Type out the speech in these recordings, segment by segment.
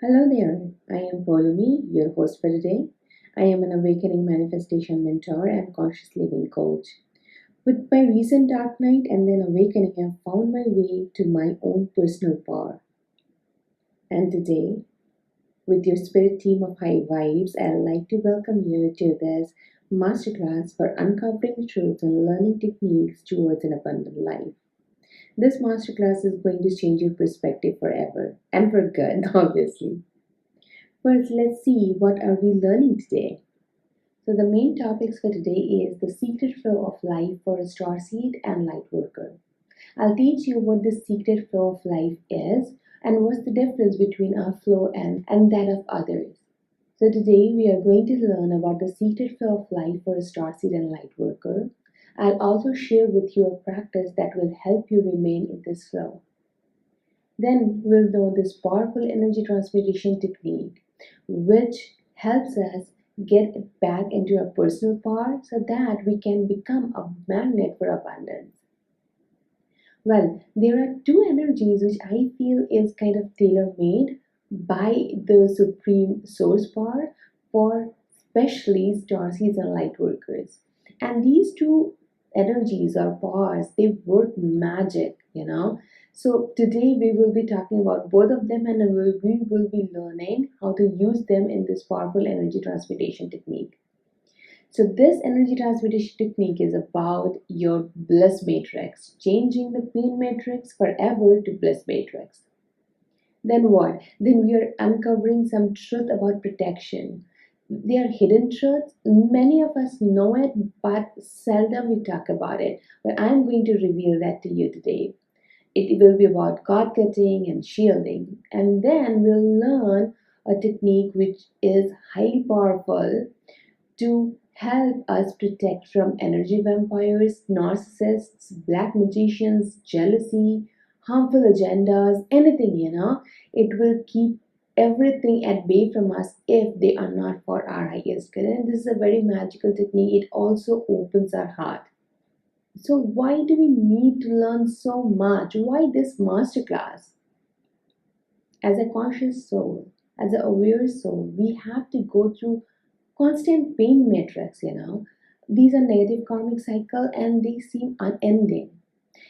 Hello there, I am Polumi, your host for today. I am an awakening manifestation mentor and conscious living coach. With my recent dark night and then awakening, I have found my way to my own personal power. And today, with your spirit team of high vibes, I'd like to welcome you to this masterclass for uncovering truth and learning techniques towards an abundant life. This masterclass is going to change your perspective forever and for good, obviously. First, let's see what are we learning today. So the main topics for today is the secret flow of life for a star seed and light worker. I'll teach you what the secret flow of life is and what's the difference between our flow and that of others. So today we are going to learn about the secret flow of life for a star seed and light worker. I'll also share with you a practice that will help you remain in this flow. Then we'll know this powerful energy transmutation technique, which helps us get back into our personal power so that we can become a magnet for abundance. Well, there are two energies which I feel is kind of tailor made by the Supreme Source Power for especially star seeds and light workers. And these two energies or powers, they work magic. So today we will be talking about both of them and we will be learning how to use them in this powerful energy transmutation technique. So, this energy transmutation technique is about your bliss matrix, changing the pain matrix forever to bliss matrix. Then what? Then we are uncovering some truth about protection. They are hidden truths. Many of us know it, but seldom we talk about it. But I'm going to reveal that to you today. It will be about cord cutting and shielding. And then we'll learn a technique which is highly powerful to help us protect from energy vampires, narcissists, black magicians, jealousy, harmful agendas, anything. It will keep everything at bay from us if they are not for our highest good. And this is a very magical technique. It also opens our heart. So, why do we need to learn so much? Why this masterclass? As a conscious soul, as an aware soul, we have to go through constant pain matrix. These are negative karmic cycle and they seem unending.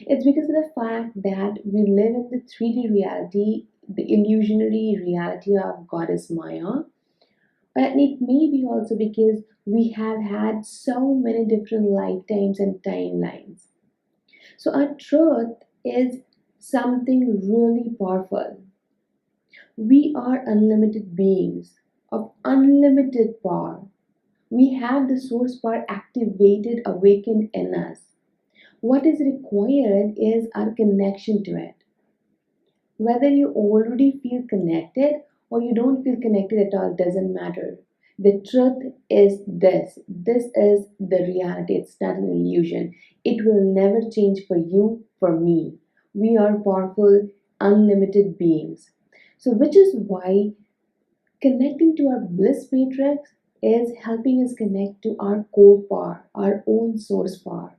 It's because of the fact that we live in the 3D reality, the illusionary reality of goddess Maya. And it may be also because we have had so many different lifetimes and timelines. So our truth is something really powerful. We are unlimited beings of unlimited power. We have the source power activated, awakened in us. What is required is our connection to it. Whether you already feel connected or you don't feel connected at all doesn't matter. The truth is this. This is the reality. It's not an illusion. It will never change for you, for me. We are powerful, unlimited beings. So, which is why connecting to our bliss matrix is helping us connect to our core power, our own source power.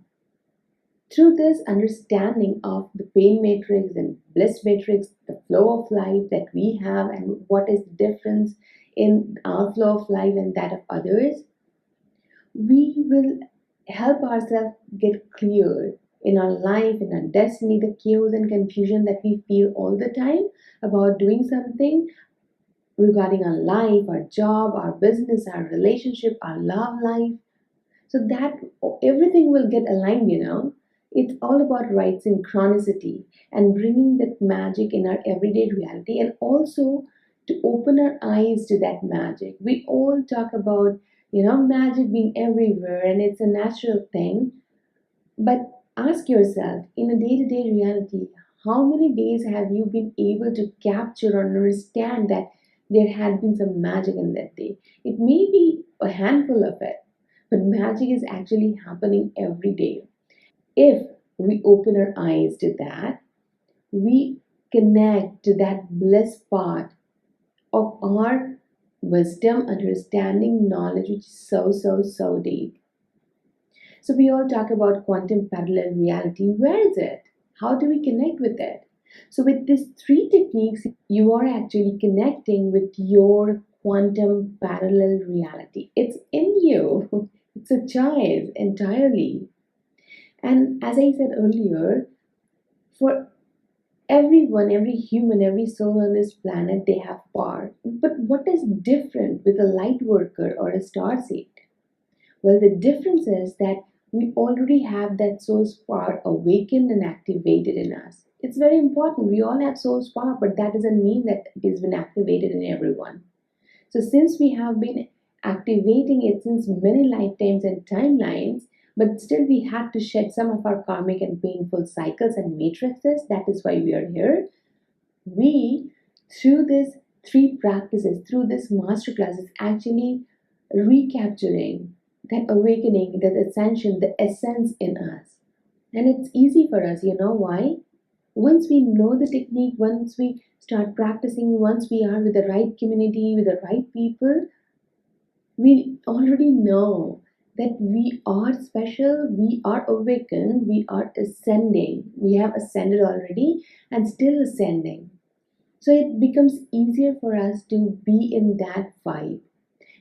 Through this understanding of the pain matrix and bliss matrix, the flow of life that we have, and what is the difference in our flow of life and that of others, we will help ourselves get clear in our life, in our destiny, the chaos and confusion that we feel all the time about doing something regarding our life, our job, our business, our relationship, our love life, so that everything will get aligned. It's all about right synchronicity and bringing that magic in our everyday reality and also to open our eyes to that magic. We all talk about, magic being everywhere and it's a natural thing. But ask yourself in a day to day reality, how many days have you been able to capture or understand that there had been some magic in that day? It may be a handful of it, but magic is actually happening every day. If we open our eyes to that, we connect to that bliss part of our wisdom, understanding, knowledge, which is so, so, so deep. So we all talk about quantum parallel reality. Where is it? How do we connect with it? So, with these three techniques, you are actually connecting with your quantum parallel reality. It's in you, it's a choice entirely. And as I said earlier, for everyone, every human, every soul on this planet, they have power. But what is different with a light worker or a star seed? Well, the difference is that we already have that source power awakened and activated in us. It's very important. We all have source power, but that doesn't mean that it has been activated in everyone. So, since we have been activating it since many lifetimes and timelines, but still we had to shed some of our karmic and painful cycles and matrices, that is why we are here. We, through this three practices, through this masterclass, is actually recapturing that awakening, that ascension, the essence in us. And it's easy for us, you know why? Once we know the technique, once we start practicing, once we are with the right community, with the right people, we already know that we are special, we are awakened, we are ascending. We have ascended already and still ascending. So it becomes easier for us to be in that vibe.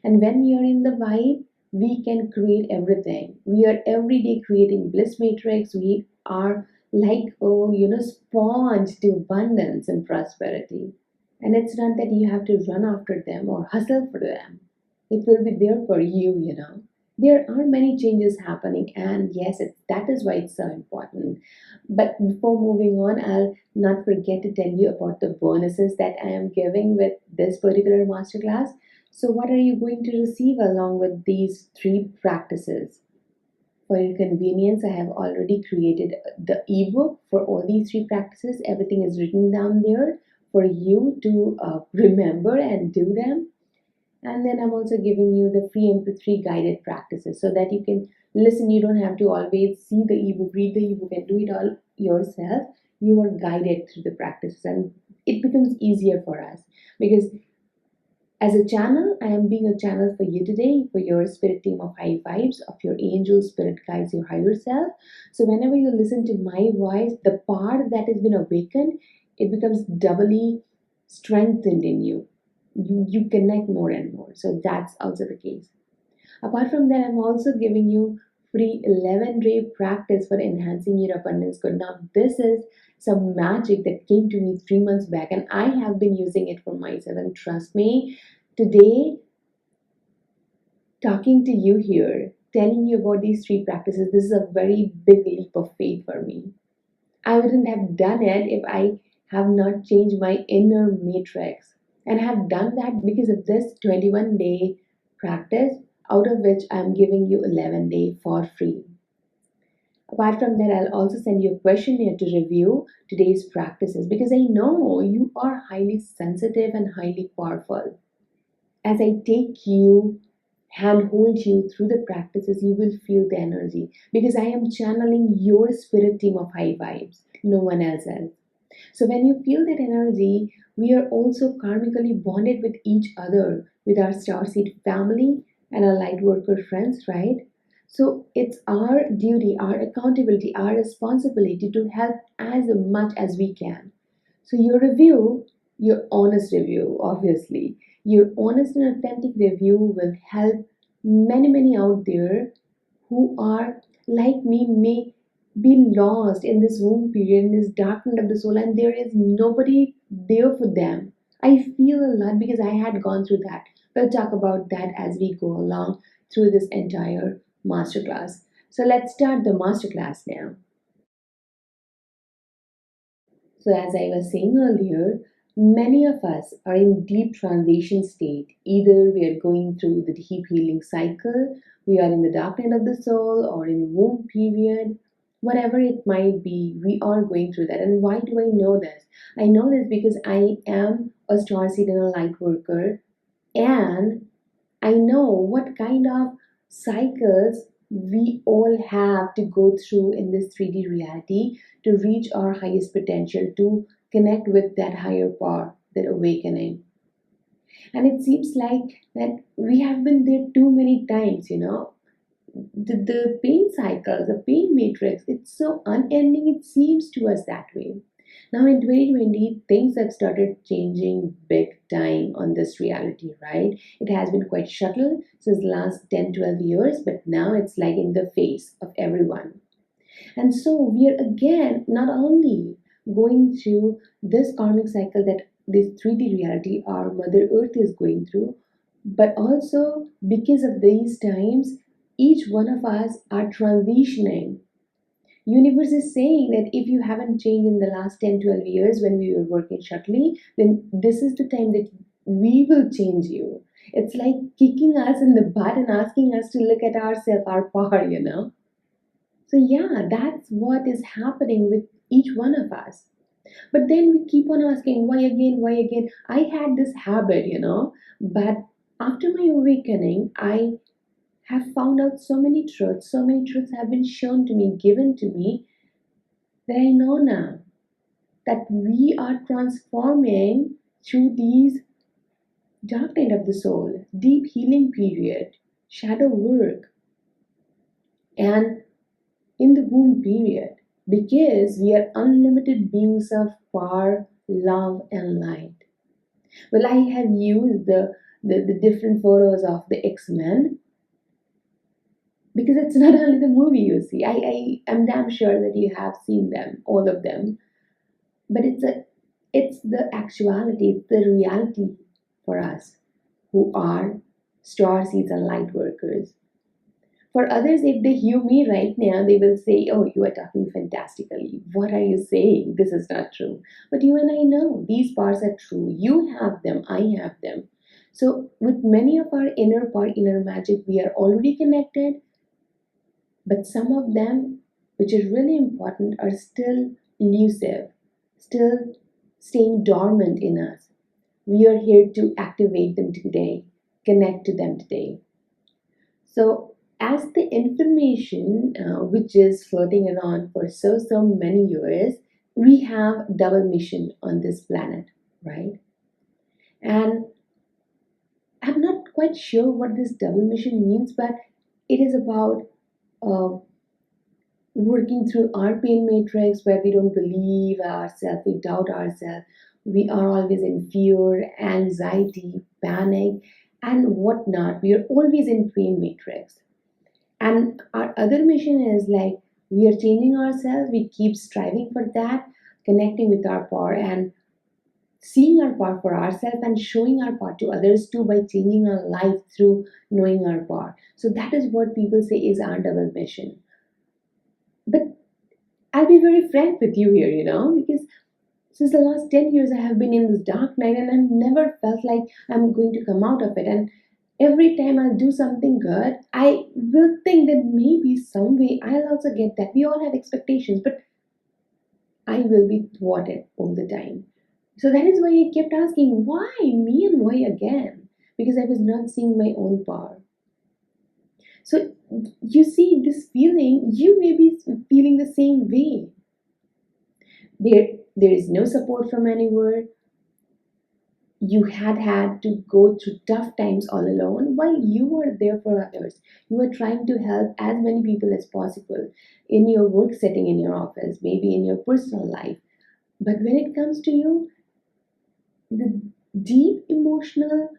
And when we are in the vibe, we can create everything. We are every day creating bliss matrix. We are like, oh, sponge to abundance and prosperity. And it's not that you have to run after them or hustle for them. It will be there for you. There are many changes happening, and yes, that is why it's so important. But before moving on, I'll not forget to tell you about the bonuses that I am giving with this particular masterclass. So, what are you going to receive along with these three practices? For your convenience, I have already created the ebook for all these three practices. Everything is written down there for you to remember and do them. And then I'm also giving you the free MP3 guided practices so that you can listen. You don't have to always see the ebook, read the ebook, and do it all yourself. You are guided through the practices, and it becomes easier for us because as a channel, I am being a channel for you today, for your spirit team of high vibes, of your angel, spirit guides, your higher self. So whenever you listen to my voice, the part that has been awakened, it becomes doubly strengthened in you. You connect more and more. So that's also the case. Apart from that, I'm also giving you free 11-day practice for enhancing your abundance good. Now, this is some magic that came to me 3 months back, and I have been using it for myself. And trust me, today, talking to you here, telling you about these three practices, this is a very big leap of faith for me. I wouldn't have done it if I have not changed my inner matrix. And I have done that because of this 21-day practice, out of which I'm giving you 11-day for free. Apart from that, I'll also send you a questionnaire to review today's practices because I know you are highly sensitive and highly powerful. As I take you, handhold you through the practices, you will feel the energy because I am channeling your spirit team of high vibes, no one else. So when you feel that energy, we are also karmically bonded with each other, with our starseed family and our light worker friends, right? So it's our duty, our accountability, our responsibility to help as much as we can. So your review, your honest review, obviously, your honest and authentic review will help many, many out there who are like me, may be lost in this womb period, in this dark night of the soul, and there is nobody there for them. I feel a lot because I had gone through that. We'll talk about that as we go along through this entire masterclass. So let's start the masterclass now. So, as I was saying earlier, many of us are in deep transition state. Either we are going through the deep healing cycle, we are in the dark night of the soul, or in womb period, whatever it might be, we are going through that. And why do I know this? I know this because I am a star seed and a light worker, and I know what kind of cycles we all have to go through in this 3D reality to reach our highest potential, to connect with that higher power, that awakening. And it seems like that we have been there too many times. The pain cycle, the pain matrix, it's so unending, it seems to us that way. Now in 2020, things have started changing big time on this reality, right? It has been quite subtle since the last 10, 12 years, but now it's like in the face of everyone. And so we are again not only going through this karmic cycle that this 3D reality our Mother Earth is going through, but also because of these times, each one of us are transitioning. Universe is saying that if you haven't changed in the last 10, 12 years when we were working subtly, then this is the time that we will change you. It's like kicking us in the butt and asking us to look at ourselves, our power. So, yeah, that's what is happening with each one of us. But then we keep on asking, why again, why again? I had this habit. But after my awakening, I have found out so many truths have been shown to me, given to me, that I know now that we are transforming through these dark night of the soul, deep healing period, shadow work, and in the womb period, because we are unlimited beings of power, love, and light. Well, I have used the different photos of the X-Men because it's not only the movie you see. I am damn sure that you have seen them, all of them. But it's the actuality, it's the reality for us who are star seeds and light workers. For others, if they hear me right now, they will say, oh, you are talking fantastically. What are you saying? This is not true. But you and I know these parts are true. You have them, I have them. So, with many of our inner part, inner magic, we are already connected, but some of them, which is really important, are still elusive, still staying dormant in us. We are here to activate them today, connect to them today. So, as the information which is floating around for so many years, we have double mission on this planet, right? And I'm not quite sure what this double mission means, but it is about uh, working through our pain matrix where we don't believe ourselves, we doubt ourselves, we are always in fear, anxiety, panic, and whatnot. We are always in pain matrix. And our other mission is like we are changing ourselves, we keep striving for that, connecting with our power and seeing our power for ourselves and showing our power to others too by changing our life through knowing our power. So that is what people say is our double mission. But I'll be very frank with you here, because since the last 10 years I have been in this dark night and I've never felt like I'm going to come out of it. And every time I'll do something good, I will think that maybe some way I'll also get that. We all have expectations, but I will be thwarted all the time. So that is why I kept asking, why me and why again? Because I was not seeing my own power. So you see, this feeling, you may be feeling the same way. There is no support from anywhere. You had to go through tough times all alone while you were there for others. You were trying to help as many people as possible in your work setting, in your office, maybe in your personal life. But when it comes to you, the deep emotional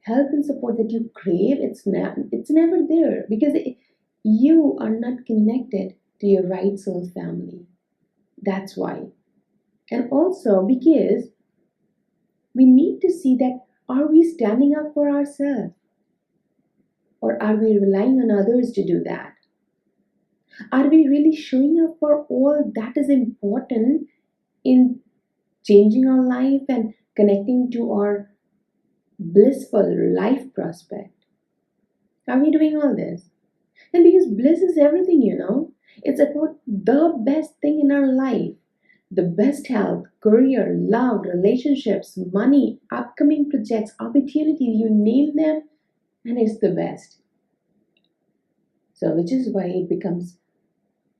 help and support that you crave, it's never there because you are not connected to your right soul family. That's why. And also because we need to see that, are we standing up for ourselves or are we relying on others to do that? Are we really showing up for all that is important in changing our life and connecting to our blissful life prospect? Are we doing all this? And because bliss is everything, it's about the best thing in our life. The best health, career, love, relationships, money, upcoming projects, opportunities, you name them, and it's the best. So, which is why it becomes,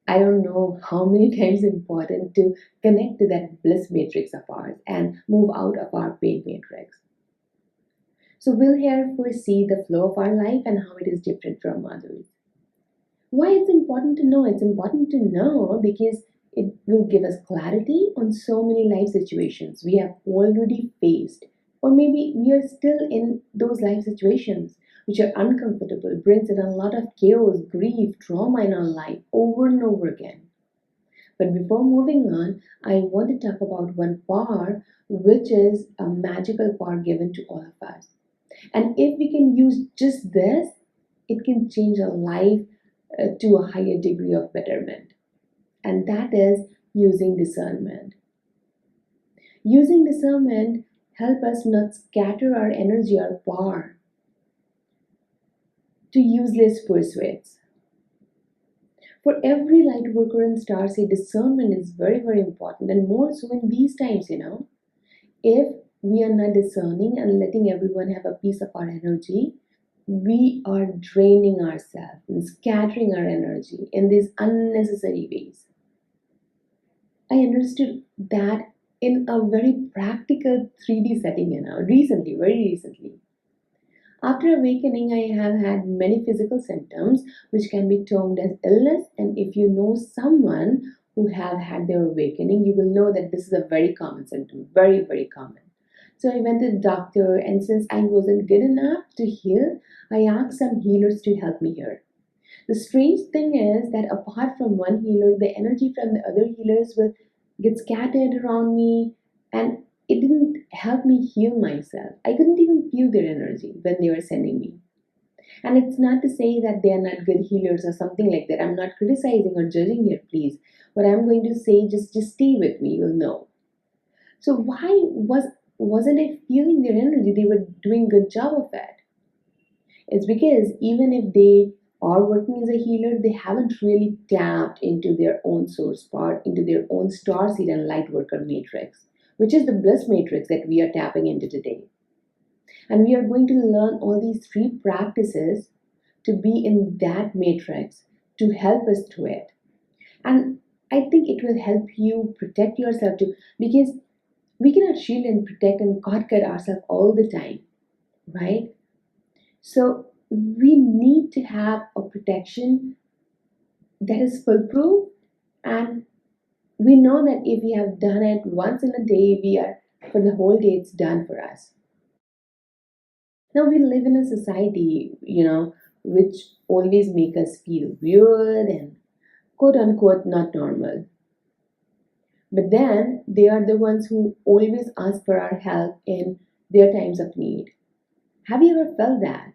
I don't know how many times important to connect to that bliss matrix of ours and move out of our pain matrix. So, we'll here first see the flow of our life and how it is different from others. Why it's important to know? It's important to know because It will give us clarity on so many life situations we have already faced, or maybe we are still in those life situations which are uncomfortable, brings in a lot of chaos, grief, trauma in our life over and over again. But before moving on, I want to talk about one power which is a magical power given to all of us. And if we can use just this, it can change our life to a higher degree of betterment. And that is using discernment. Using discernment help us not scatter our energy or power to useless pursuits. For every light worker and star seed, discernment is very, very important, and more so in these times. If we are not discerning and letting everyone have a piece of our energy, we are draining ourselves and scattering our energy in these unnecessary ways. I understood that in a very practical 3D setting, recently, very recently. After awakening, I have had many physical symptoms which can be termed as illness. And if you know someone who have had their awakening, you will know that this is a very common symptom, very, very common. So I went to the doctor, and since I wasn't good enough to heal, I asked some healers to help me here. The strange thing is that apart from one healer, the energy from the other healers will get scattered around me, and it didn't help me heal myself. I couldn't even feel their energy when they were sending me. And it's not to say that they are not good healers or something like that. I'm not criticizing or judging here, please. What I'm going to say, just stay with me, you'll know. So wasn't I feeling their energy? They were doing good job of it. It's because even if they are working as a healer, they haven't really tapped into their own source part, into their own star seed and light worker matrix, which is the bliss matrix that we are tapping into today. And we are going to learn all these three practices to be in that matrix to help us through it. And I think it will help you protect yourself too, because we cannot shield and protect and cut ourselves all the time, right? So we need to have a protection that is foolproof, and we know that if we have done it once in a day, we are for the whole day it's done for us. Now we live in a society, which always make us feel weird and quote unquote not normal. But then they are the ones who always ask for our help in their times of need. Have you ever felt that?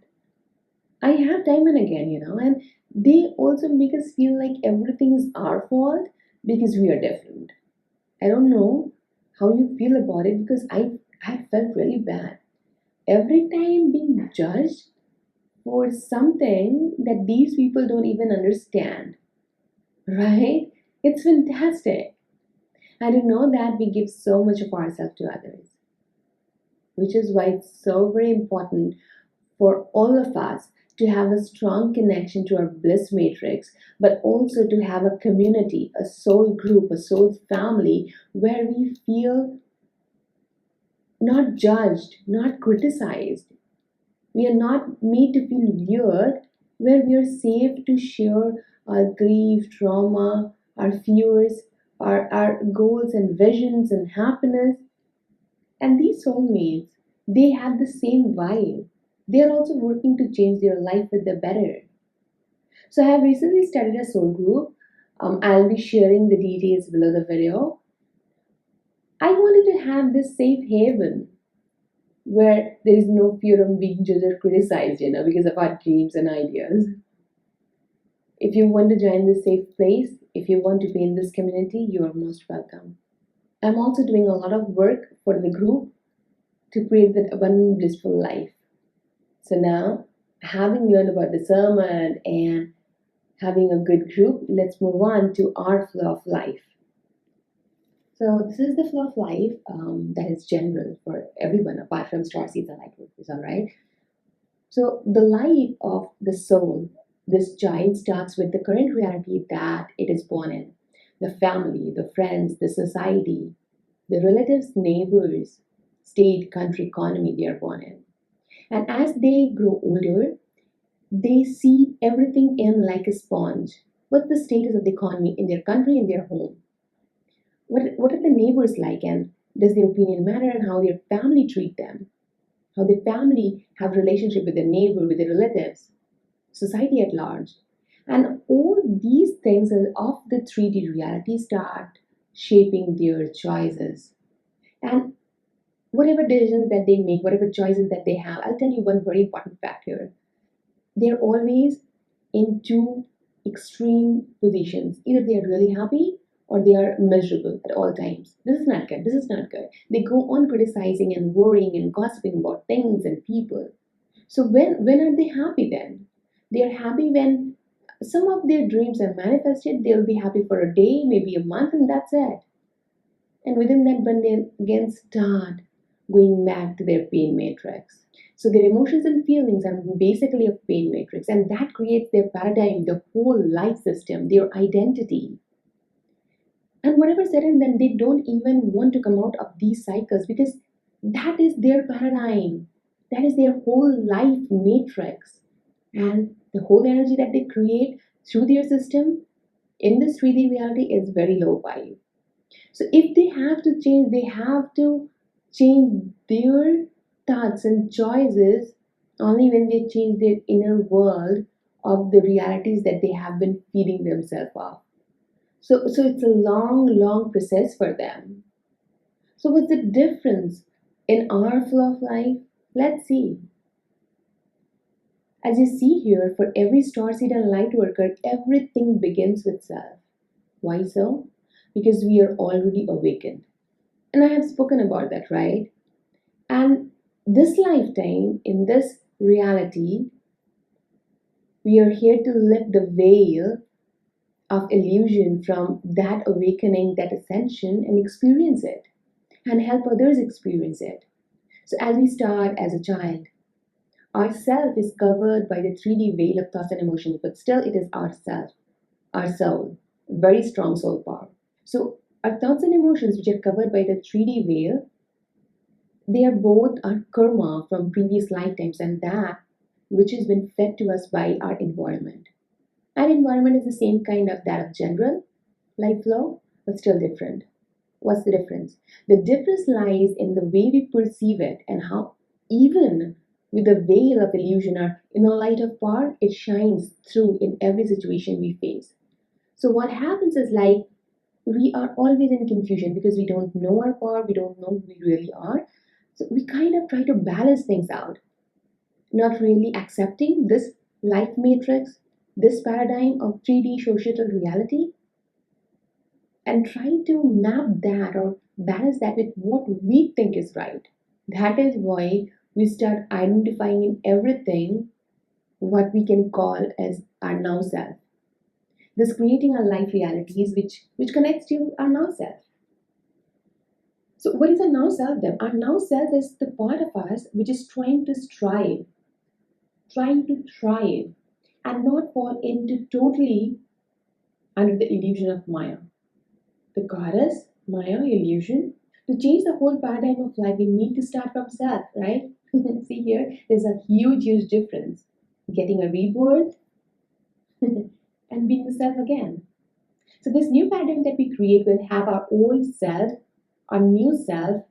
I have time and again, and they also make us feel like everything is our fault because we are different. I don't know how you feel about it because I felt really bad. Every time being judged for something that these people don't even understand, right? It's fantastic. And to know that we give so much of ourselves to others, which is why it's so very important for all of us to have a strong connection to our bliss matrix, but also to have a community, a soul group, a soul family where we feel not judged, not criticized. We are not made to feel weird, where we are safe to share our grief, trauma, our fears, our goals and visions and happiness. And these soulmates, they have the same vibe. They are also working to change their life for the better. So I have recently started a soul group. I'll be sharing the details below the video. I wanted to have this safe haven where there is no fear of being judged or criticized, because of our dreams and ideas. If you want to join this safe place, if you want to be in this community, you are most welcome. I'm also doing a lot of work for the group to create that abundant, blissful life. So now, having learned about discernment and having a good group, let's move on to our flow of life. So this is the flow of life that is general for everyone apart from star seeds and light workers, all right? So the life of the soul, this child starts with the current reality that it is born in. The family, the friends, the society, the relatives, neighbors, state, country, economy they are born in. And as they grow older, they see everything in like a sponge. What's the status of the economy in their country, in their home? What are the neighbors like, and does their opinion matter, and how their family treat them, how their family have relationship with their neighbor, with their relatives, society at large. And all these things of the 3D reality start shaping their choices. And whatever decisions that they make, whatever choices that they have, I'll tell you one very important fact here. They're always in two extreme positions. Either they are really happy or they are miserable at all times. This is not good. This is not good. They go on criticizing and worrying and gossiping about things and people. So when are they happy then? They are happy when some of their dreams are manifested. They'll be happy for a day, maybe a month, and that's it. And within that, when they again start going back to their pain matrix. So their emotions and feelings are basically a pain matrix, and that creates their paradigm, the whole life system, their identity. And whatever said and then, they don't even want to come out of these cycles because that is their paradigm. That is their whole life matrix. And the whole energy that they create through their system in this 3D reality is very low value. So if they have to change, they have to change their thoughts and choices only when they change their inner world of the realities that they have been feeding themselves of. So it's a long process for them. So what's the difference in our flow of life? Let's see. As you see here, for every starseed and light worker, everything begins with self. Why so? Because we are already awakened. And I have spoken about that, right? And this lifetime, in this reality, we are here to lift the veil of illusion from that awakening, that ascension, and experience it and help others experience it. So, as we start as a child, our self is covered by the 3D veil of thoughts and emotions, but still it is our self, our soul, very strong soul power. So, our thoughts and emotions, which are covered by the 3D veil, they are both our karma from previous lifetimes and that which has been fed to us by our environment. Our environment is the same kind of that of general life flow, but still different. What's the difference? The difference lies in the way we perceive it and how, even with the veil of illusion or in a light of power, it shines through in every situation we face. So, what happens is like we are always in confusion because we don't know our power, we don't know who we really are. So, we kind of try to balance things out, not really accepting this life matrix, this paradigm of 3D societal reality, and trying to map that or balance that with what we think is right. That is why we start identifying in everything what we can call as our now self. This creating our life realities which connects to our now self. So what is our now self then? Our now self is the part of us which is trying to thrive and not fall into totally under the illusion of Maya. The goddess, Maya, illusion. To change the whole paradigm of life, we need to start from self, right? See here, there's a huge difference. Getting a rebirth and being the self again. So this new paradigm that we create will have our old self, our new self,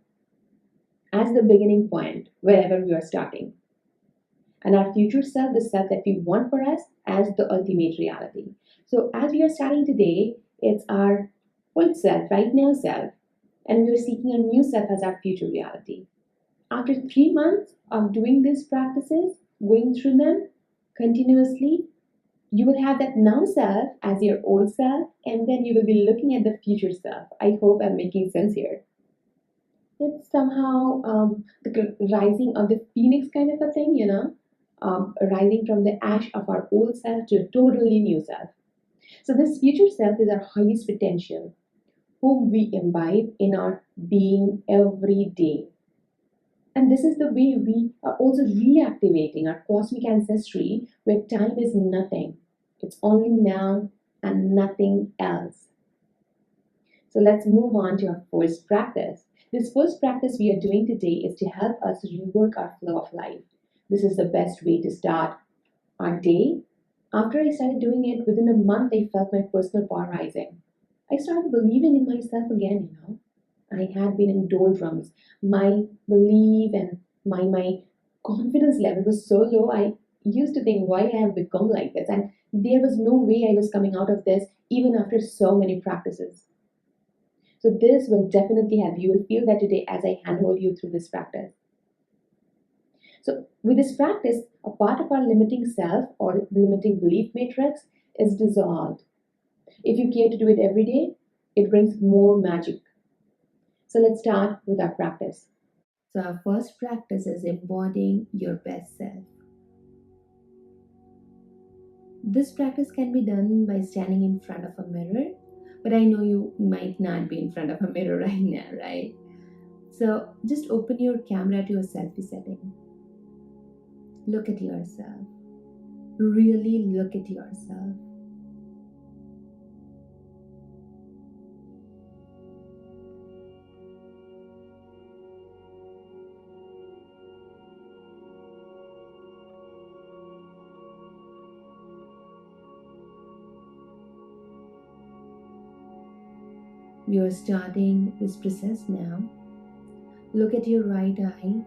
as the beginning point, wherever we are starting. And our future self, the self that we want for us, as the ultimate reality. So as we are starting today, it's our old self, right now self, and we are seeking a new self as our future reality. After 3 months of doing these practices, going through them continuously, you will have that now self as your old self, and then you will be looking at the future self. I hope I'm making sense here. It's somehow the rising of the phoenix kind of a thing, rising from the ash of our old self to a totally new self. So, this future self is our highest potential, whom we imbibe in our being every day. And this is the way we are also reactivating our cosmic ancestry where time is nothing. It's only now and nothing else. So let's move on to our first practice. This first practice we are doing today is to help us rework our flow of life. This is the best way to start our day. After I started doing it, within a month, I felt my personal power rising. I started believing in myself again. I had been in doldrums. My belief and my confidence level was so low. I used to think why I have become like this, and there was no way I was coming out of this even after so many practices. So this will definitely help. You will feel that today as I handhold you through this practice. So with this practice, a part of our limiting self or limiting belief matrix is dissolved. If you care to do it every day, it brings more magic. So let's start with our practice. So our first practice is embodying your best self. This practice can be done by standing in front of a mirror, but I know you might not be in front of a mirror right now, right? So just open your camera to a selfie setting. Look at yourself. Really look at yourself. You're starting this process now. Look at your right eye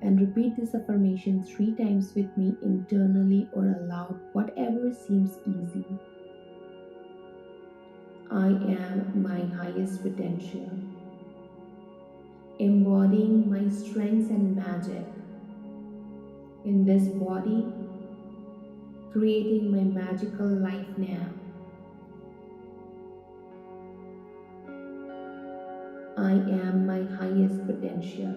and repeat this affirmation 3 times with me internally or aloud, whatever seems easy. I am my highest potential, embodying my strengths and magic in this body, creating my magical life now. I am my highest potential,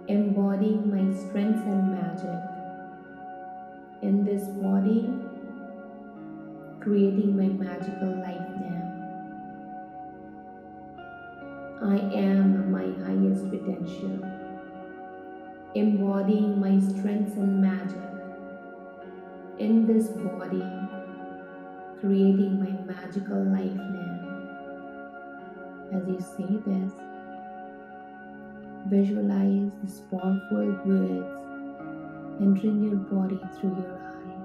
embodying my strengths and magic in this body, creating my magical life now. I am my highest potential, embodying my strengths and magic in this body, creating my magical life now. As you say this, visualize these powerful words entering your body through your eye,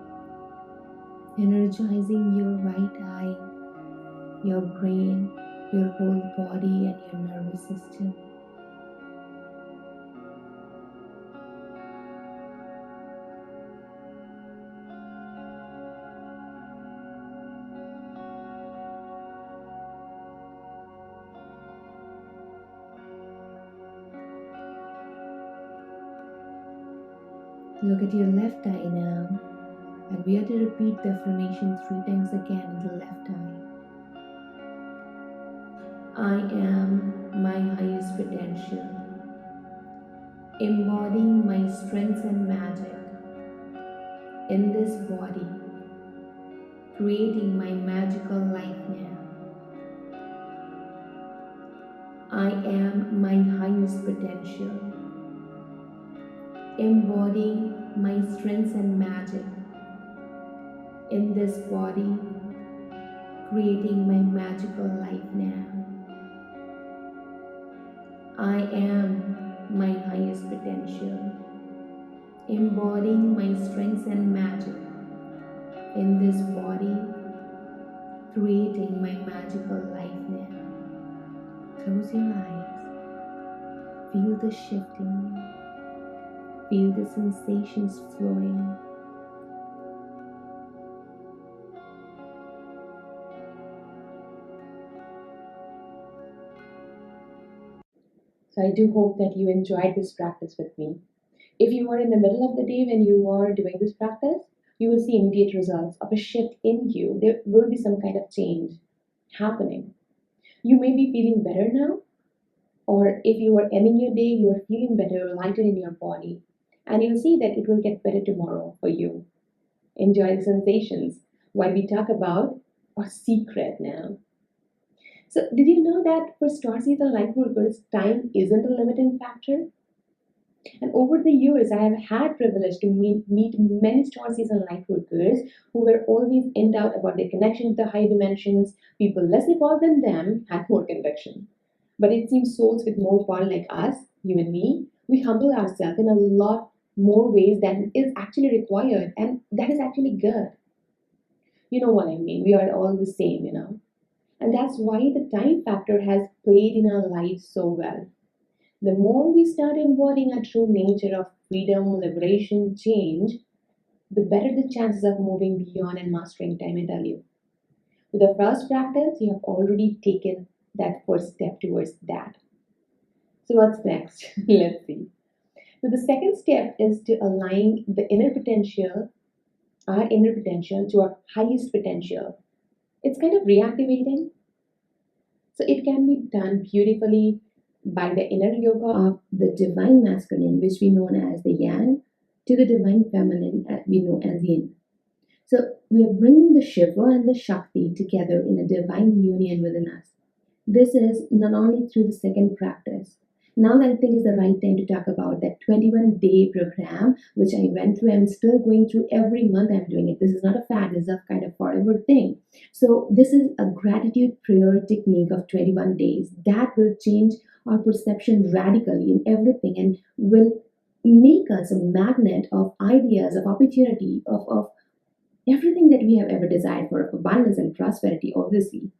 energizing your right eye, your brain, your whole body, and your nervous system. Look at your left eye now, and we are to repeat the affirmation 3 times again in the left eye. I am my highest potential, embodying my strengths and magic in this body, creating my magical life now. I am my highest potential, embodying my strengths and magic in this body, creating my magical life now. I am my highest potential, embodying my strengths and magic in this body, creating my magical life now. Close your eyes, feel the shifting, feel the sensations flowing. So I do hope that you enjoyed this practice with me. If you are in the middle of the day when you are doing this practice, you will see immediate results of a shift in you. There will be some kind of change happening. You may be feeling better now, or if you are ending your day, you are feeling better, lighter in your body. And you'll see that it will get better tomorrow for you. Enjoy the sensations while we talk about our secret now. So, did you know that for star season light workers, time isn't a limiting factor? And over the years, I have had privilege to meet many star season light workers who were always in doubt about their connection to the higher dimensions. People less evolved than them had more conviction. But it seems souls with more power like us, you and me, we humble ourselves in a lot more ways than is actually required, and that is actually good. You know what I mean? We are all the same. And that's why the time factor has played in our lives so well. The more we start embodying our true nature of freedom, liberation, change, the better the chances of moving beyond and mastering time, I tell you. With the first practice, you have already taken that first step towards that. So, what's next? Let's see. So, the second step is to align our inner potential, to our highest potential. It's kind of reactivating. So, it can be done beautifully by the inner yoga of the divine masculine, which we know as the yang, to the divine feminine, we know as yin. So we are bringing the Shiva and the Shakti together in a divine union within us. This is not only through the second practice. Now I think is the right time to talk about that 21-day program which I went through. I'm still going through every month. I'm doing it. This is not a fad. This is a kind of forever thing. So this is a gratitude prayer technique of 21 days that will change our perception radically in everything and will make us a magnet of ideas, of opportunity, of everything that we have ever desired for abundance and prosperity, obviously.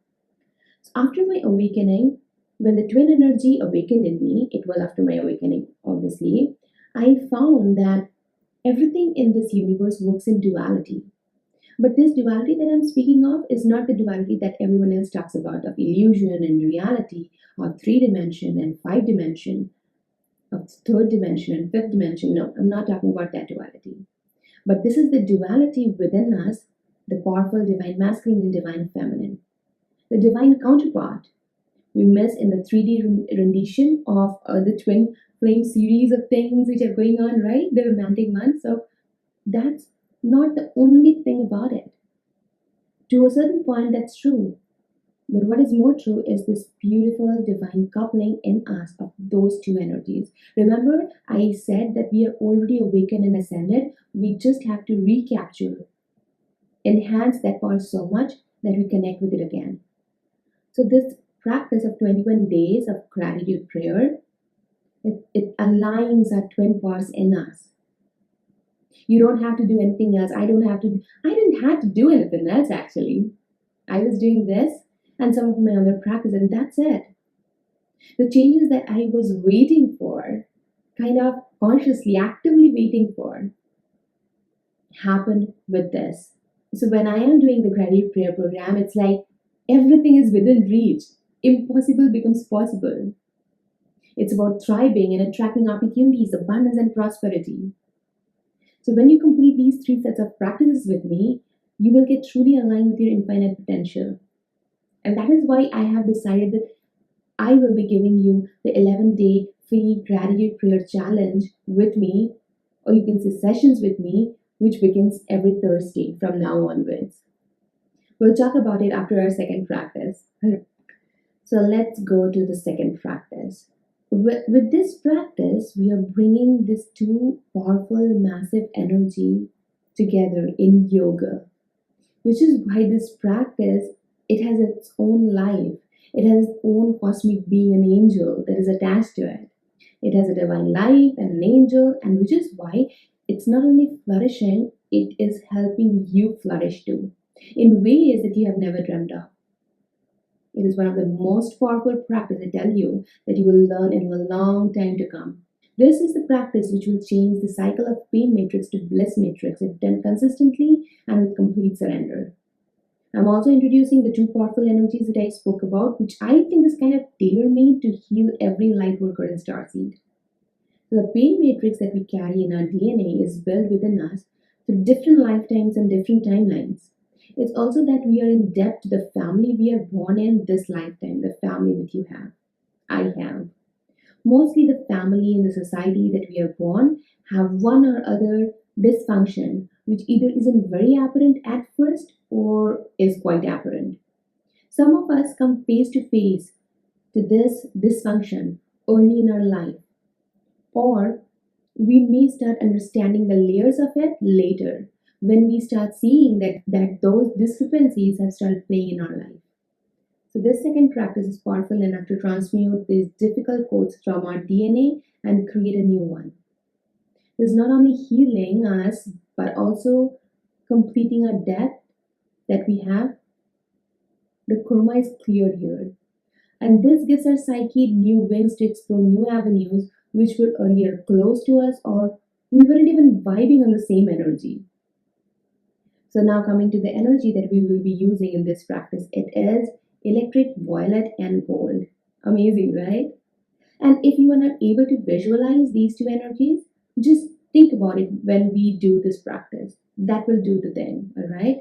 So after my awakening, when the twin energy awakened in me, it was after my awakening, obviously, I found that everything in this universe works in duality. But this duality that I'm speaking of is not the duality that everyone else talks about of illusion and reality, of three dimension and five dimension, of third dimension and fifth dimension. No, I'm not talking about that duality. But this is the duality within us, the powerful divine masculine and divine feminine. The divine counterpart we miss in the 3D rendition of the twin flame series of things which are going on, right? The romantic one. So that's not the only thing about it. To a certain point, that's true. But what is more true is this beautiful divine coupling in us of those two energies. Remember, I said that we are already awakened and ascended. We just have to recapture, enhance that power so much that we connect with it again. So, this practice of 21 days of gratitude prayer, it aligns our twin powers in us. You don't have to do anything else. I didn't have to do anything else actually. I was doing this and some of my other practice, and that's it. The changes that I was waiting for, kind of consciously, actively waiting for, happened with this. So when I am doing the gratitude prayer program, it's like everything is within reach. Impossible becomes possible. It's about thriving and attracting opportunities, abundance, and prosperity. So when you complete these three sets of practices with me, you will get truly aligned with your infinite potential. And that is why I have decided that I will be giving you the 11-day free gratitude prayer challenge with me, or you can say sessions with me, which begins every Thursday from now onwards. We'll talk about it after our second practice. So let's go to the second practice. With this practice, we are bringing this two powerful, massive energy together in yoga, which is why this practice, it has its own life. It has its own cosmic being, an angel that is attached to it. It has a divine life and an angel, and which is why it's not only flourishing, it is helping you flourish too, in ways that you have never dreamed of. It is one of the most powerful practices, I tell you, that you will learn in a long time to come. This is the practice which will change the cycle of pain matrix to bliss matrix if done consistently and with complete surrender. I'm also introducing the two powerful energies that I spoke about, which I think is kind of tailor-made to heal every light worker in Starseed. So the pain matrix that we carry in our DNA is built within us through different lifetimes and different timelines. It's also that we are in debt to the family we are born in this lifetime, the family that you have, I have. Mostly the family and the society that we are born have one or other dysfunction, which either isn't very apparent at first or is quite apparent. Some of us come face to face to this dysfunction early in our life, or we may start understanding the layers of it later when we start seeing that those discrepancies have started playing in our life. So this second practice is powerful enough to transmute these difficult codes from our DNA and create a new one. It is not only healing us, but also completing our debt that we have, the karma is cleared here. And this gives our psyche new wings to explore new avenues which were earlier close to us or we weren't even vibing on the same energy. So now coming to the energy that we will be using in this practice, it is electric, violet, and gold. Amazing, right? And if you are not able to visualize these two energies, just think about it when we do this practice. That will do the thing, all right?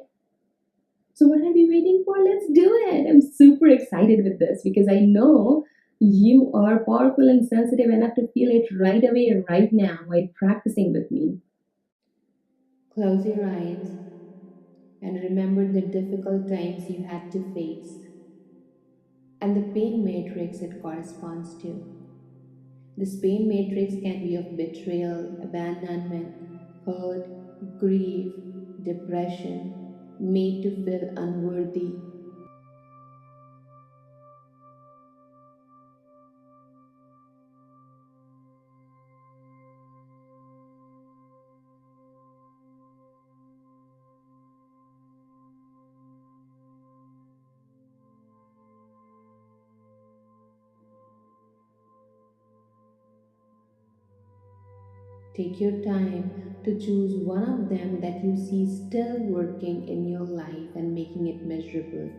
So, what are we waiting for? Let's do it. I'm super excited with this because I know you are powerful and sensitive enough to feel it right away, right now, while practicing with me. Close your eyes and remember the difficult times you had to face and the pain matrix it corresponds to. This pain matrix can be of betrayal, abandonment, hurt, grief, depression, made to feel unworthy. Take your time to choose one of them that you see still working in your life and making it miserable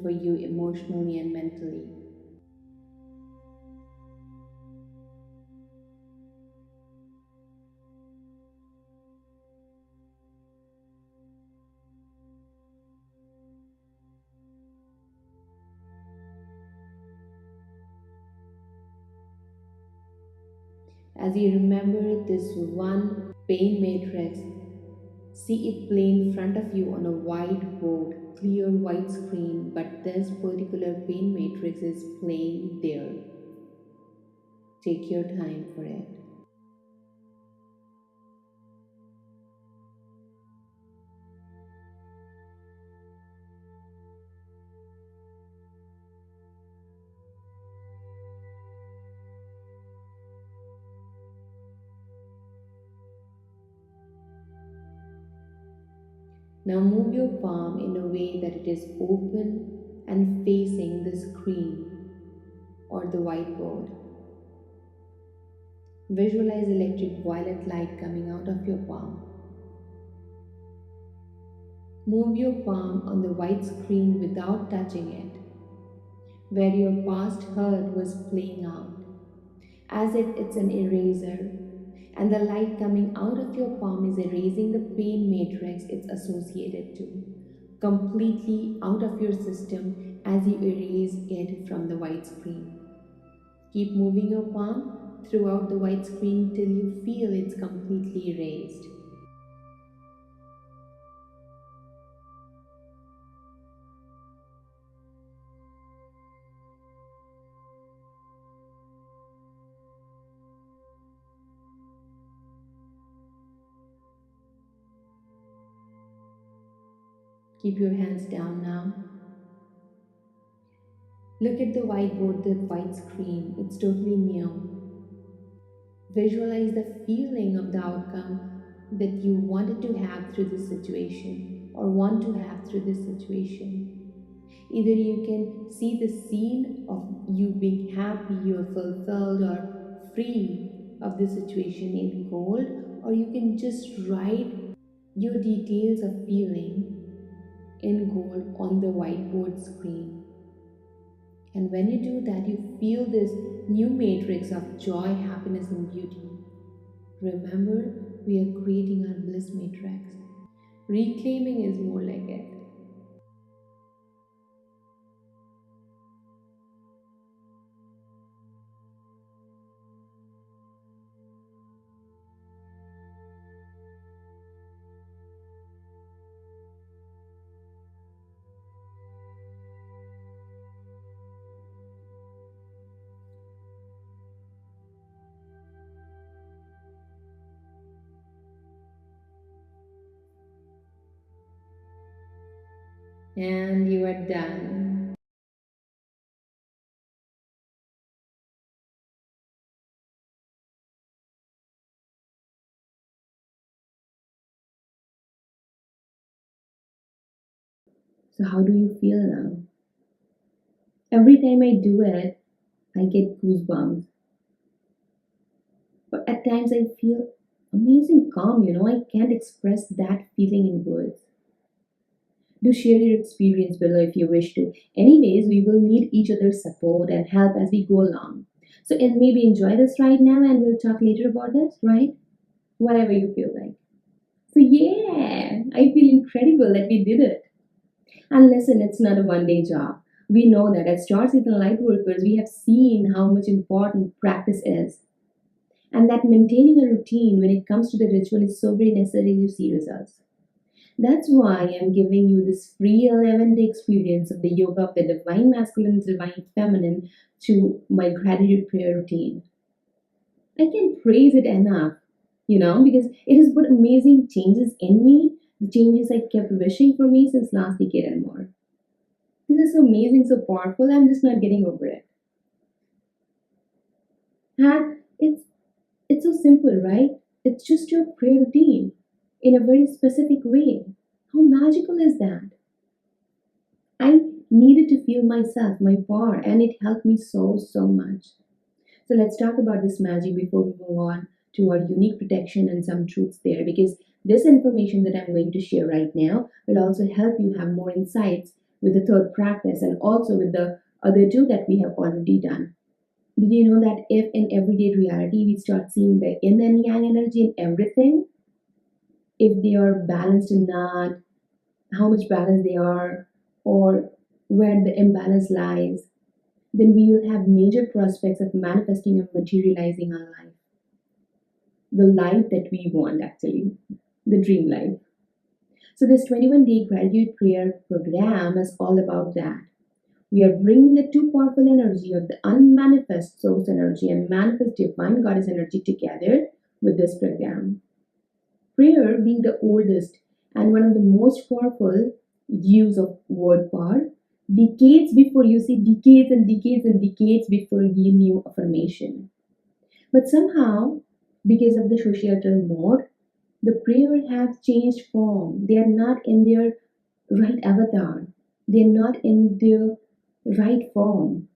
for you emotionally and mentally. As you remember this one pain matrix, see it play in front of you on a white board, clear white screen, but this particular pain matrix is playing there. Take your time for it. Now move your palm in a way that it is open and facing the screen or the whiteboard. Visualize electric violet light coming out of your palm. Move your palm on the white screen without touching it, where your past hurt was playing out, as if it's an eraser, and the light coming out of your palm is erasing the pain matrix it's associated to, completely out of your system as you erase it from the white screen. Keep moving your palm throughout the white screen till you feel it's completely erased. Keep your hands down now. Look at the whiteboard, the white screen. It's totally new. Visualize the feeling of the outcome that you wanted to have through this situation or want to have through this situation. Either you can see the scene of you being happy, you're fulfilled, or free of the situation in gold, or you can just write your details of feeling in gold on the whiteboard screen. And when you do that, you feel this new matrix of joy, happiness, and beauty. Remember, we are creating our bliss matrix. Reclaiming is more like it. And you are done. So, how do you feel now? Every time I do it, I get goosebumps. But at times I feel amazing calm, I can't express that feeling in words. Do share your experience below if you wish to. Anyways, we will need each other's support and help as we go along. So, and maybe enjoy this right now and we'll talk later about this, right? Whatever you feel like. So, yeah, I feel incredible that we did it. And listen, it's not a one day job. We know that as star season light workers, we have seen how much important practice is. And that maintaining a routine when it comes to the ritual is so very necessary to see results. That's why I'm giving you this free 11-day experience of the yoga of the divine masculine and divine feminine to my gratitude prayer routine. I can't praise it enough, because it has put amazing changes in me, the changes I kept wishing for me since last decade and more. This is so amazing, so powerful, I'm just not getting over it. And it's so simple, right? It's just your prayer routine in a very specific way. How magical is that? I needed to feel myself, my power, and it helped me so, so much. So let's talk about this magic before we move on to our unique protection and some truths there, because this information that I'm going to share right now will also help you have more insights with the third practice and also with the other two that we have already done. Did you know that if in everyday reality we start seeing the yin and yang energy in everything, if they are balanced or not, how much balance they are, or where the imbalance lies, then we will have major prospects of manifesting and materializing our life. The life that we want, actually, the dream life. So, this 21-day gratitude prayer program is all about that. We are bringing the two powerful energy of the unmanifest source energy and manifest divine goddess energy together with this program. Prayer being the oldest and one of the most powerful use of word power, decades before you see decades and decades and decades before we knew affirmation. But somehow, because of the societal mode, the prayer have changed form. They are not in their right avatar. They are not in their right form.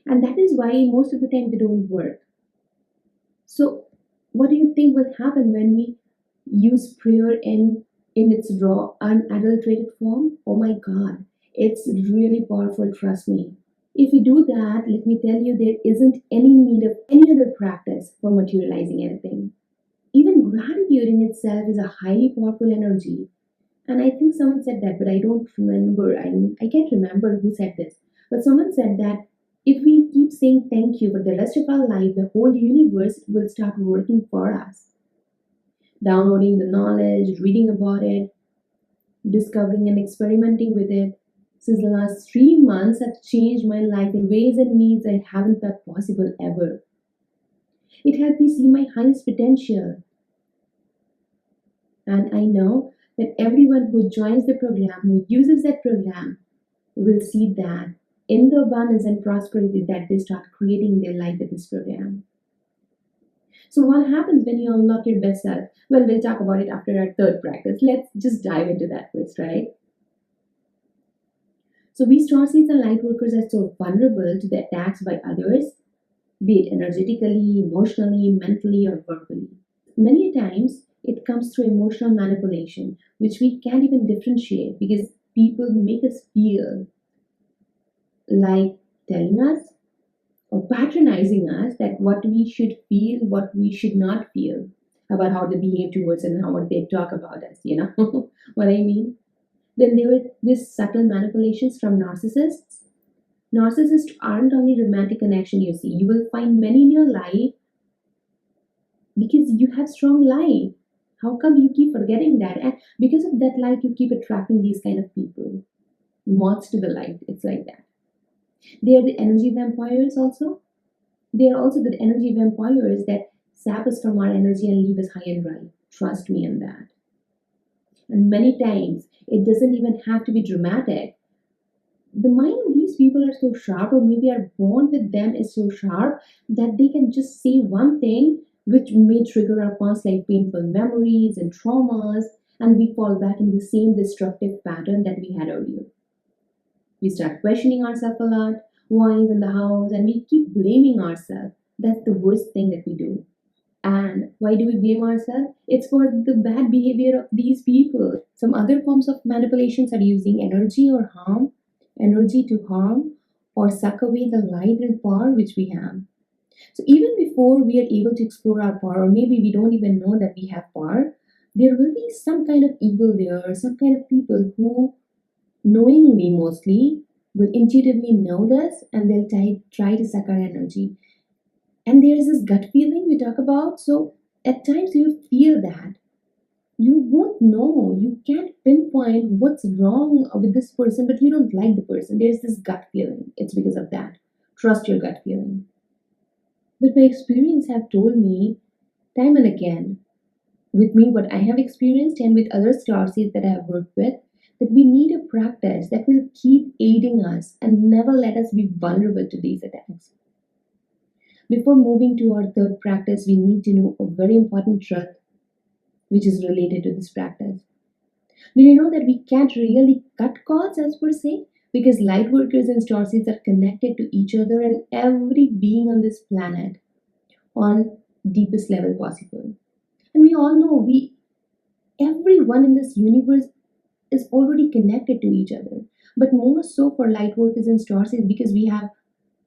And that is why most of the time they don't work. So, what do you think will happen when we use prayer in its raw, unadulterated form? Oh my God, it's really powerful. Trust me. If we do that, let me tell you, there isn't any need of any other practice for materializing anything. Even gratitude in itself is a highly powerful energy. And I think someone said that, but I don't remember. I can't remember who said this. But someone said that if we keep saying thank you for the rest of our life, the whole universe will start working for us. Downloading the knowledge, reading about it, discovering and experimenting with it. Since the last 3 months have changed my life in ways and means I haven't thought possible ever. It helped me see my highest potential. And I know that everyone who joins the program, who uses that program, will see that in the abundance and prosperity that they start creating their life with this program. So, what happens when you unlock your best self? Well, we'll talk about it after our third practice. Let's just dive into that first, right? So, we star seeds and light workers are so vulnerable to the attacks by others, be it energetically, emotionally, mentally, or verbally. Many times, it comes through emotional manipulation, which we can't even differentiate because people make us feel like telling us or patronizing us that what we should feel, what we should not feel, about how they behave towards us and how what they talk about us, what I mean? Then there were these subtle manipulations from narcissists. Narcissists aren't only romantic connection you see. You will find many in your life because you have strong light. How come you keep forgetting that? And because of that light, you keep attracting these kind of people. Moths to the light. It's like that. They are the energy vampires also. They are also the energy vampires that sap us from our energy and leave us high and dry. Trust me on that. And many times, it doesn't even have to be dramatic. The mind of these people are so sharp, or maybe our bond with them is so sharp that they can just say one thing which may trigger our past life painful memories and traumas, and we fall back in the same destructive pattern that we had earlier. We start questioning ourselves a lot, why is in the house, and we keep blaming ourselves. That's the worst thing that we do. And why do we blame ourselves? It's for the bad behavior of these people. Some other forms of manipulations are using energy to harm or suck away the light and power which we have. So even before we are able to explore our power, or maybe we don't even know that we have power, there will be some kind of evil there, or some kind of people who knowingly mostly will intuitively know this and they'll try to suck our energy. And there is this gut feeling we talk about. So at times you feel that you won't know, you can't pinpoint what's wrong with this person, but you don't like the person. There's this gut feeling. It's because of that. Trust your gut feeling. But my experience have told me time and again, with me what I have experienced and with other star seeds that I have worked with, that we need a practice that will keep aiding us and never let us be vulnerable to these attacks. Before moving to our third practice, we need to know a very important truth which is related to this practice. Do you know that we can't really cut cords as per se? Because light workers and star seeds are connected to each other and every being on this planet on deepest level possible. And we all know everyone in this universe is already connected to each other. But more so for light workers and star seeds because we have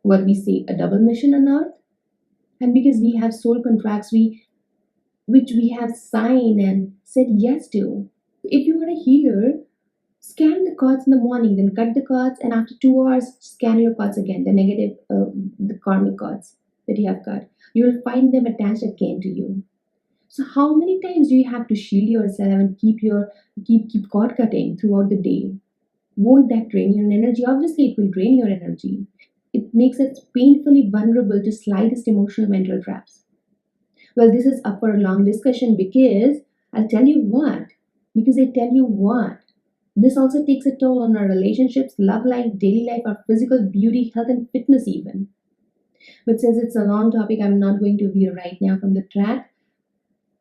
what we say a double mission on earth, and because we have soul contracts which we have signed and said yes to. If you are a healer, scan the cards in the morning, then cut the cards, and after 2 hours, scan your cards again, the negative, the karmic cards that you have cut. You will find them attached again to you. So how many times do you have to shield yourself and keep cord cutting throughout the day? Won't that drain your energy? Obviously, it will drain your energy. It makes us painfully vulnerable to slightest emotional mental traps. Well, this is up for a long discussion because I'll tell you what. Because I tell you what. This also takes a toll on our relationships, love life, daily life, our physical beauty, health, and fitness, even. But since it's a long topic, I'm not going to veer right now from the track.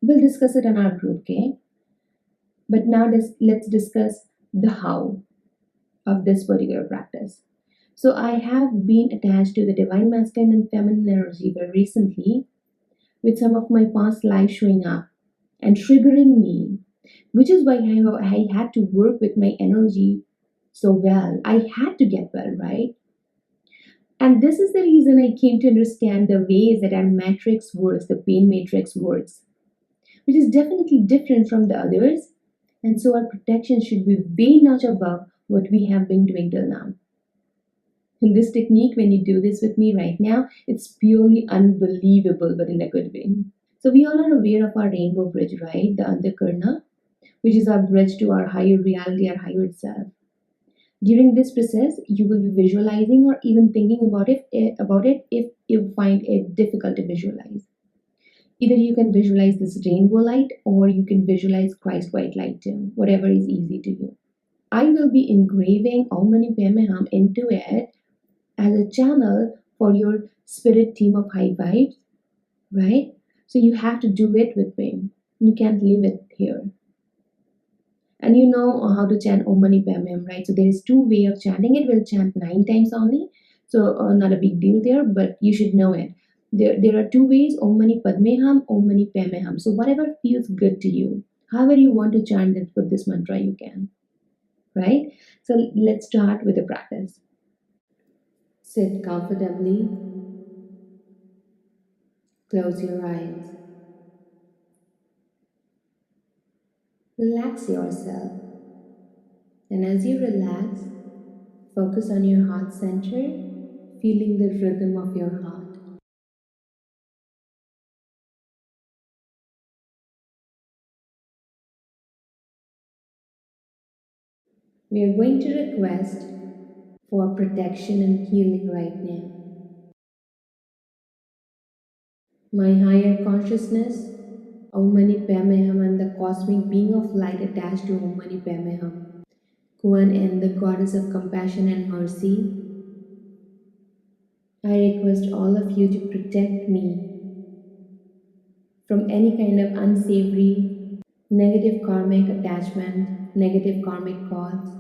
We'll discuss it on our group, okay? But now let's discuss the how of this particular practice. So, I have been attached to the divine masculine and feminine energy very recently, with some of my past lives showing up and triggering me, which is why I had to work with my energy so well. I had to get well, right? And this is the reason I came to understand the ways that our matrix works, the pain matrix works, which is definitely different from the others. And so our protection should be way much above what we have been doing till now. And this technique, when you do this with me right now, it's purely unbelievable, but in a good way. So we all are aware of our rainbow bridge, right? The Antakarna, which is our bridge to our higher reality, our higher self. During this process, you will be visualizing or even thinking about it if you find it difficult to visualize. Either you can visualize this rainbow light or you can visualize Christ white light too, whatever is easy to you. I will be engraving Om Mani Padme Hum into it as a channel for your spirit team of high vibes, right? So you have to do it with me. You can't leave it here. And you know how to chant Om Mani Padme Hum, right? So there is two way of chanting it. We'll chant 9 times only. So not a big deal there, but you should know it. There are two ways, Om Mani Padme Hum, Om Mani Padme Hum. So whatever feels good to you, however you want to chant it with this mantra, you can, right? So let's start with the practice. Sit comfortably, close your eyes, relax yourself. And as you relax, focus on your heart center, feeling the rhythm of your heart. We are going to request for protection and healing right now. My higher consciousness, Om Mani Padme Hum, and the cosmic being of light attached to Om Mani Padme Hum, Kuan Yin, the goddess of compassion and mercy, I request all of you to protect me from any kind of unsavory negative karmic attachment, negative karmic thoughts,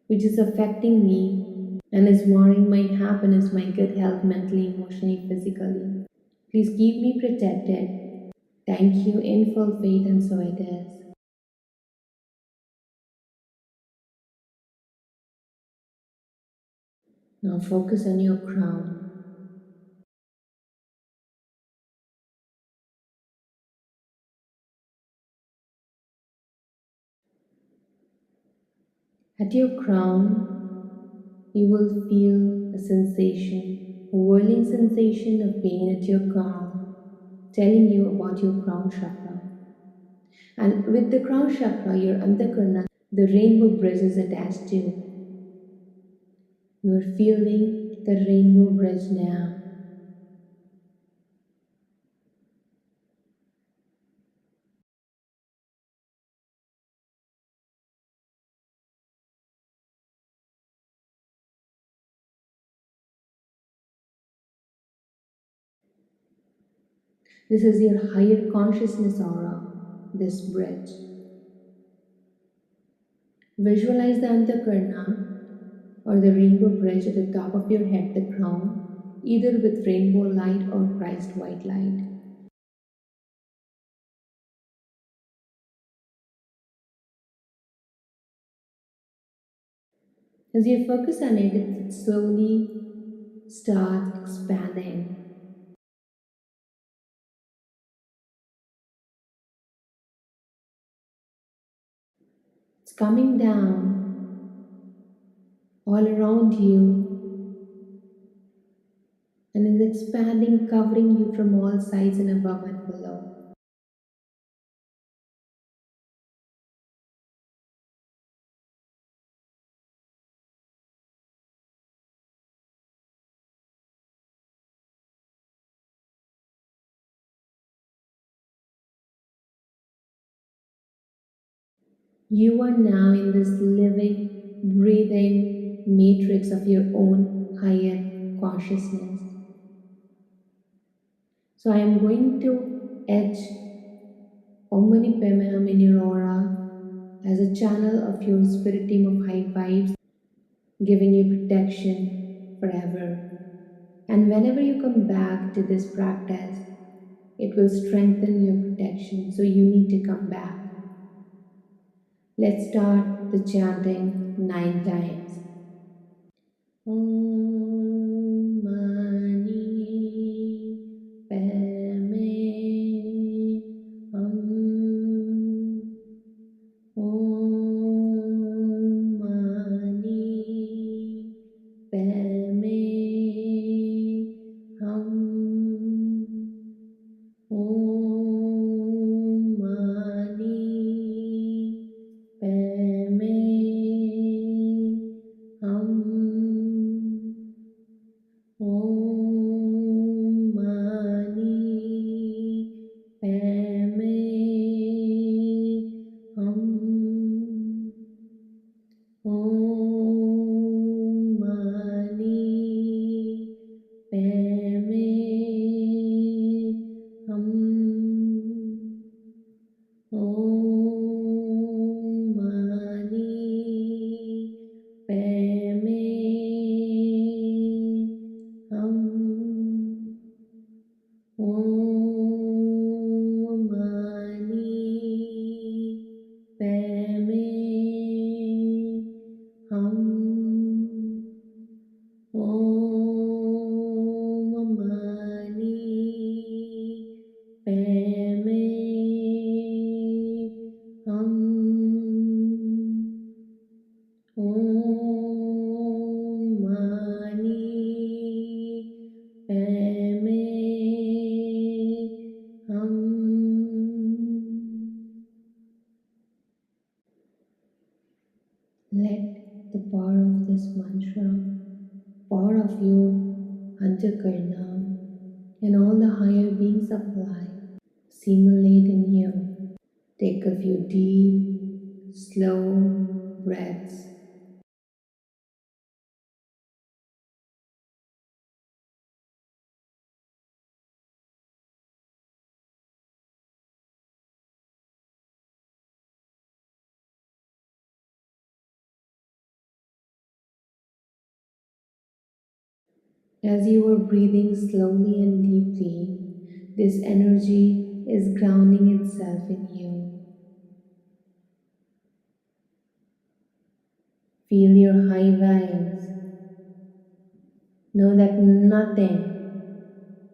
which is affecting me and is marring my happiness, my good health, mentally, emotionally, physically. Please keep me protected. Thank you in full faith, and so it is. Now focus on your crown. At your crown, you will feel a sensation, a whirling sensation of pain at your crown, telling you about your crown chakra. And with the crown chakra, your antakarna, the rainbow bridge is attached to. You are feeling the rainbow bridge now. This is your higher consciousness aura, this bridge. Visualize the antakarna or the rainbow bridge at the top of your head, the crown, either with rainbow light or Christ white light. As you focus on it, it slowly starts expanding. It's coming down all around you and is expanding, covering you from all sides and above and below. You are now in this living, breathing matrix of your own higher consciousness. So I am going to etch Om Mani Padme Hum in your aura as a channel of your spirit team of high vibes, giving you protection forever. And whenever you come back to this practice, it will strengthen your protection. So you need to come back. Let's start the chanting 9 times. Om Mani Padme Hum. Om Mani Padme Hum. Om Mani Padme Hum. Om Mani Padme Hum. Om Mani Padme Hum. Om Mani Padme Hum. Om Mani Padme Hum. Om Mani Padme Hum. Om Mani Padme Hum. Let the power of this mantra, power of your Antakarna, and all the higher beings of life simulate in you. Take a few deep, slow breaths. As you are breathing slowly and deeply, this energy is grounding itself in you. Feel your high vibes. Know that nothing,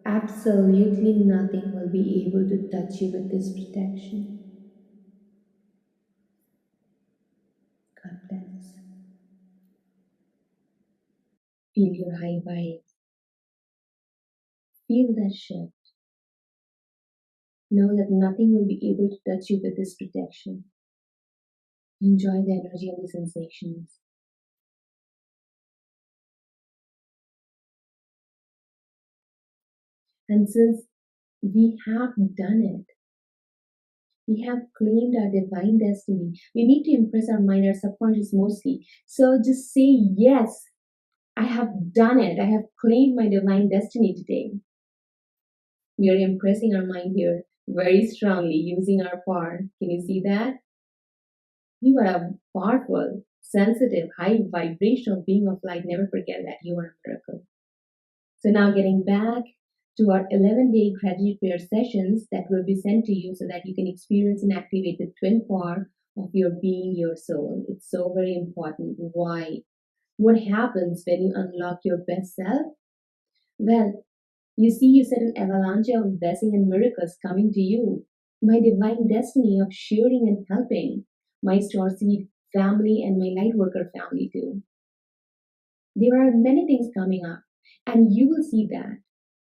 absolutely nothing, will be able to touch you with this protection. God bless. Feel your high vibes. Feel that shift. Know that nothing will be able to touch you with this protection. Enjoy the energy and the sensations. And since we have done it, we have claimed our divine destiny. We need to impress our mind, our subconscious mostly. So just say, yes, I have done it. I have claimed my divine destiny today. We are impressing our mind here very strongly using our power. Can you see that? You are a powerful, sensitive, high vibrational being of light. Never forget that you are a miracle. So now getting back to our 11-day gratitude prayer sessions that will be sent to you so that you can experience and activate the twin power of your being, your soul. It's so very important. Why? What happens when you unlock your best self? Well, you see, you said an avalanche of blessing and miracles coming to you. My divine destiny of sharing and helping my starseed family and my lightworker family too. There are many things coming up, and you will see that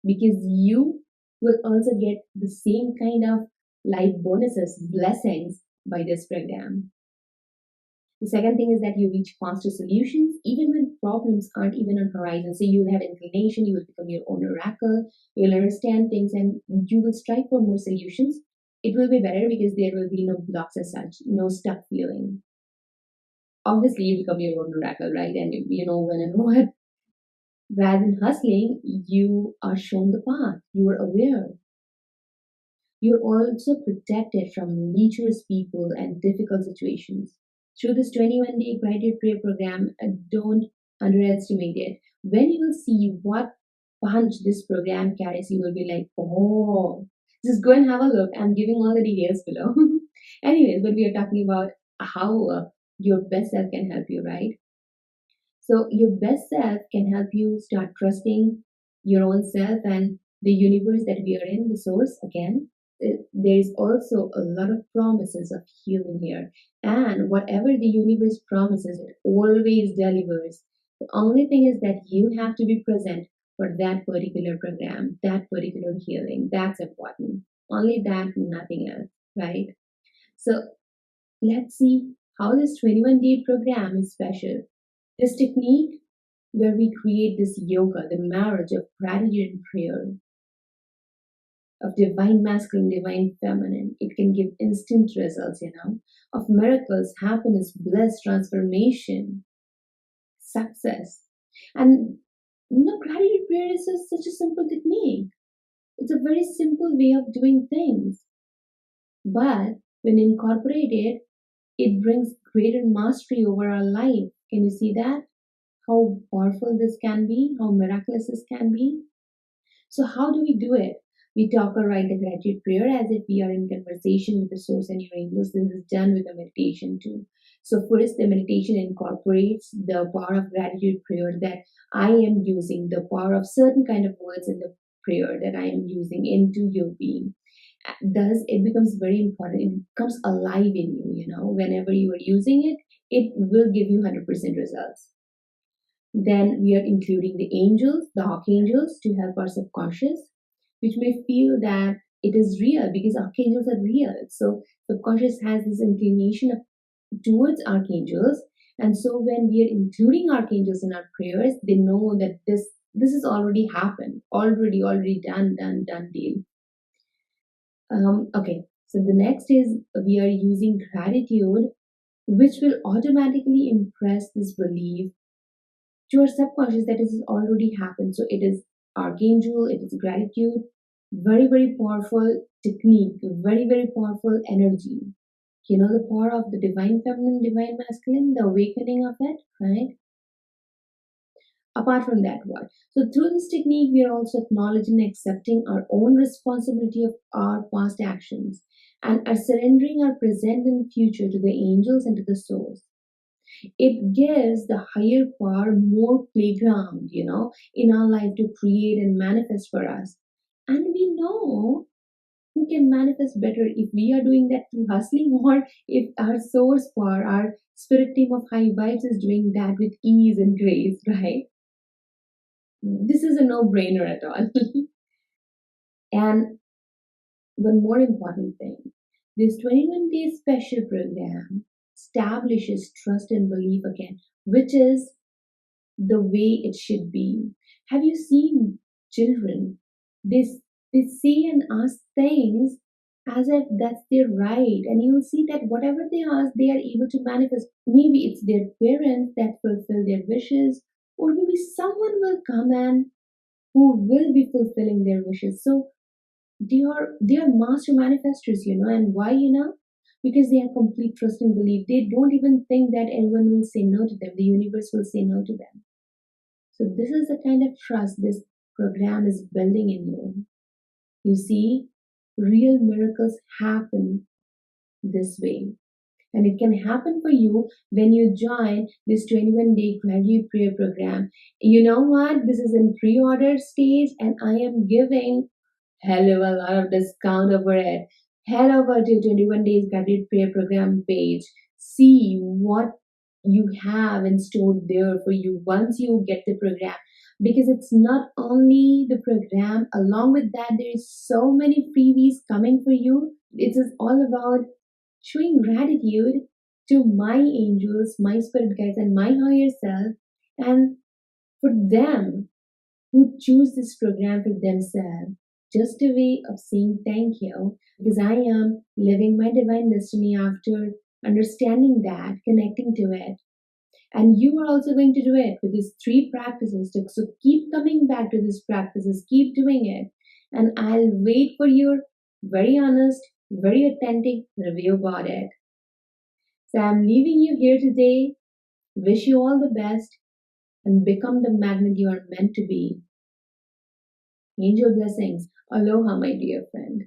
because you will also get the same kind of life bonuses, blessings by this program. The second thing is that you reach faster solutions even when problems aren't even on horizon. So you will have inclination, you will become your own oracle, you'll understand things and you will strive for more solutions. It will be better because there will be no blocks as such, no stuck feeling. Obviously, you become your own oracle, right? And you know when and what. Rather than hustling, you are shown the path. You are aware. You're also protected from lecherous people and difficult situations. Through this 21-day gratitude prayer program, don't underestimate it. When you will see what punch this program carries, you will be like, oh, just go and have a look. I'm giving all the details below. Anyways, but we are talking about how your best self can help you, right? So, your best self can help you start trusting your own self and the universe that we are in, the source again. There is also a lot of promises of healing here. And whatever the universe promises, it always delivers. The only thing is that you have to be present for that particular program, that particular healing. That's important. Only that, nothing else, right? So, let's see how this 21-day program is special. This technique where we create this yoga, the marriage of gratitude and prayer, of divine masculine, divine feminine, it can give instant results, of miracles, happiness, bliss, transformation, success. And gratitude prayer is such a simple technique. It's a very simple way of doing things. But when incorporated, it brings greater mastery over our life. Can you see that? How powerful this can be, how miraculous this can be. So, how do we do it? We talk or write the gratitude prayer as if we are in conversation with the source and your angels. This is done with a meditation too. So, first, the meditation incorporates the power of gratitude prayer that I am using, the power of certain kind of words in the prayer that I am using into your being. Thus, it becomes very important. It becomes alive in you, whenever you are using it, it will give you 100% results. Then we are including the angels, the archangels, to help our subconscious, which may feel that it is real because archangels are real. So subconscious has this inclination towards archangels, and so when we are including archangels in our prayers, they know that this has already happened, already done deal. Okay, so the next is we are using gratitude, which will automatically impress this belief to our subconscious that it has already happened. So it is archangel, it is gratitude, very, very powerful technique, very, very powerful energy. The power of the divine feminine, divine masculine, the awakening of it, right? Apart from that, what? So through this technique, we are also acknowledging and accepting our own responsibility of our past actions and are surrendering our present and future to the angels and to the source. It gives the higher power more playground, in our life to create and manifest for us. And we know who can manifest better if we are doing that through hustling or if our source power, our spirit team of high vibes is doing that with ease and grace, right? This is a no-brainer at all. And one more important thing, this 21 day special program establishes trust and belief again, which is the way it should be. Have you seen children? They say and ask things as if that's their right, and you'll see that whatever they ask, they are able to manifest. Maybe it's their parents that fulfill their wishes, or maybe someone will come and who will be fulfilling their wishes. So they are master manifestors, and why, because they have complete trust and belief. They don't even think that anyone will say no to them. The universe will say no to them. So this is the kind of trust this program is building in you. You see, real miracles happen this way. And it can happen for you when you join this 21-day gratitude prayer program. You know what? This is in pre-order stage and I am giving hell of a lot of discount over it. Head over to 21 Days Gratitude Prayer Program page. See what you have in store there for you once you get the program. Because it's not only the program, along with that, there is so many freebies coming for you. It is all about showing gratitude to my angels, my spirit guides, and my higher self, and for them who choose this program for themselves. Just a way of saying thank you because I am living my divine destiny after understanding that, connecting to it. And you are also going to do it with these three practices. So keep coming back to these practices, keep doing it. And I'll wait for your very honest, very authentic review about it. So I'm leaving you here today. Wish you all the best and become the magnet you are meant to be. Angel blessings. Aloha, my dear friend.